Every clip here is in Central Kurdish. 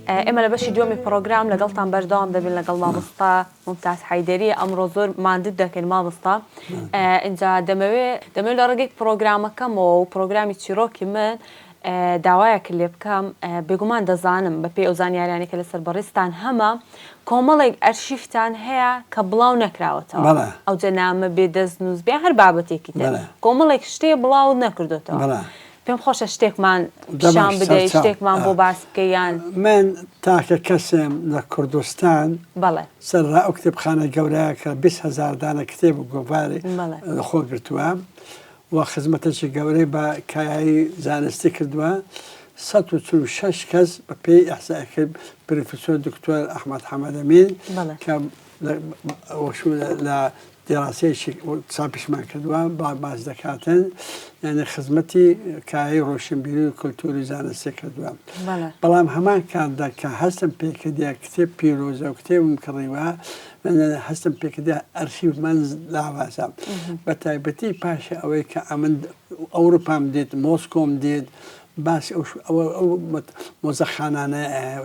ئێمە لە بەشی دووەمی پرۆگرام لەگەڵتان بەردەوام دەبین لەگەڵ مامۆستا ممتاز حەیدەری ئەمڕۆ زۆر ماندوو دەکەین مامۆستا اینجا دەمەوێت لە ڕێگەی پرۆگرامەکەمەوە و پرۆگرامی چیرۆکی من داوایەکە لێ بکەم بێگومان دەزانم بە پێی ئەو زانیاریانێکە لەسەر بەڕێستان هەمە کۆمەڵێک ئەرشیفتان هەیە کە بڵاو نەکراوەتەوە ئەو جەنامە بێدەست نووس بێ هەر بابەتێکی تر کۆمەڵێک شتێ بڵاو نەکردوێتەوە پێم خۆشە شتێکمان پیشان بدەیت شتێکمان بۆ باس بکەیان من تاکە کەسم لە کوردستان سەرڕا ئەو کتێبخانە گەورەیە کە 20,000 دانە کتێب و گۆڤاری خۆ گرتووە و خزمەتێکی گەورەی بە کایایی زانستی کردووە 146 کەس بە پێی ئەحسایەکەی پرۆفێسۆر دکتۆر ئەحمەد حەمەدەمین کە لە دێڕاسەیەکی چاپیشمان کردووە باز دەکاتن یعنی خزمەتی کایایی ڕۆشنبیری و کولتوری زانستی کردووە بەڵام هەمان کاتدا کە هەستم پێکردیا کتێب پیرۆزە و کتێبم کڕیوە هەستم پێکردیا ئەرشیڤمان لاوازە بە تایبەتی پاشە ئەوەی کە ئەمن ئەوروپام دێت مۆسکۆم دێت باسی ئەو مۆزەخانانە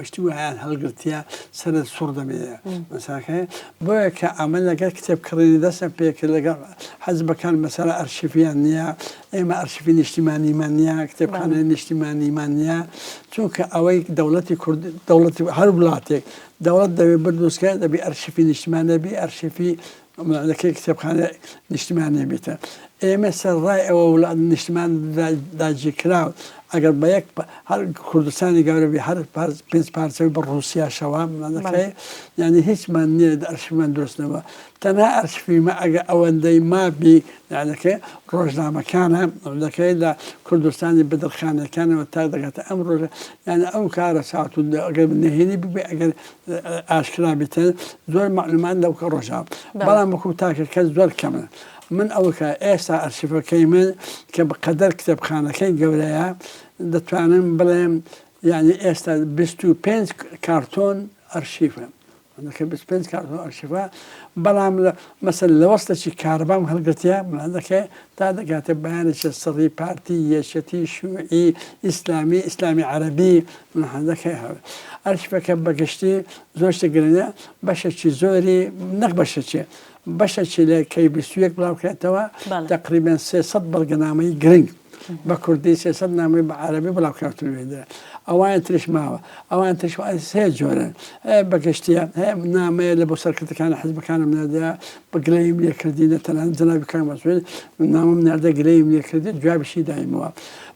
شتی وایان هەڵگرتیە سەرت سوڕ دەمێنێ مەساکە بۆیە کە ئەمە لەگەر کتێب کڕینی دەستە پێکرد لەگەڵ حەزبەکان مەسەرە ئەرشیڤیان نییە ئێمە ئەرشیڤی نیشتیمانیمان نییە کتێبخانەی نیشتیمانیمان نییە چونکە ئەوەی دەوڵەتی کورد دەوڵەتی هەر وڵاتێک دەوڵەت دەبێت بردوستکە دەبێ ئەرشیڤی نیشتیمانە بێ ئەرشیڤی لەکەی کتێبخانە نیشتیمانێ بێتە ئێمە سەرڕای ئەوە وڵات نیشتیمان داگیرکراوە ئەگەر بە یەک هەر کوردستانی گەورەبی هەر 5 پارچەوی بە ڕووسیا دەکەی یعنی هیچمان نییە ئەرشیڤمان دروستنەوە تەنها ئەرشیڤمە ئەگە ئەوەندەی مابی یانەکە ڕۆژنامەکانە دەکەی لە کوردستانی بەدرخانەکانەوە تا دەگاتە ئەم ڕۆژە یعنی ئەو کارە ساعت و ئەگەر نهێنی ببێ ئەگەر ئاشکرا بێتە زۆر معلومان لەو کە ڕۆژاو بەڵام وەکو تاکە کەس زۆر کەمە من ئەوکە ئێستا ئەرشیڤەکەی من کە بەقەدەر کتێبخانەکەی گەورەیە دەتوانم بڵێم یعنی ئێستا 25 کارتۆن ئەرشیڤە 25 کارتۆن ئەرشیڤە بەڵام مەسەل لە وەستەی کارەبام هەڵگرتیە دەکەی تا دەگاتە بەیانێکی سڕی پارتی یەشەتی شوعی ئیسلامی عەرەبی دەکەی ئەرشیڤەکە بەگشتی زۆر شتێک گرنگە بەشێکی زۆری نەک بەشێکی لە کەی 21 بڵاوکرێتەوە تقریباً 300 بەڵگەنامەی گرنگ بە کوردی 300 نامەی بە عەرەبی بڵاوکراوێتەوە ئەوان ترش ماوە ئەوان ترش سێ جۆرن بەگشتیە هەیە نامەیە لە بۆ سەرکردەکانی حەزبەکانم نادە بە گلەیم لێکردی لە تەنانەت جەنابی کاک مەسعود نامەم نادە گلەیم لێکردی جوابشی دایمەوە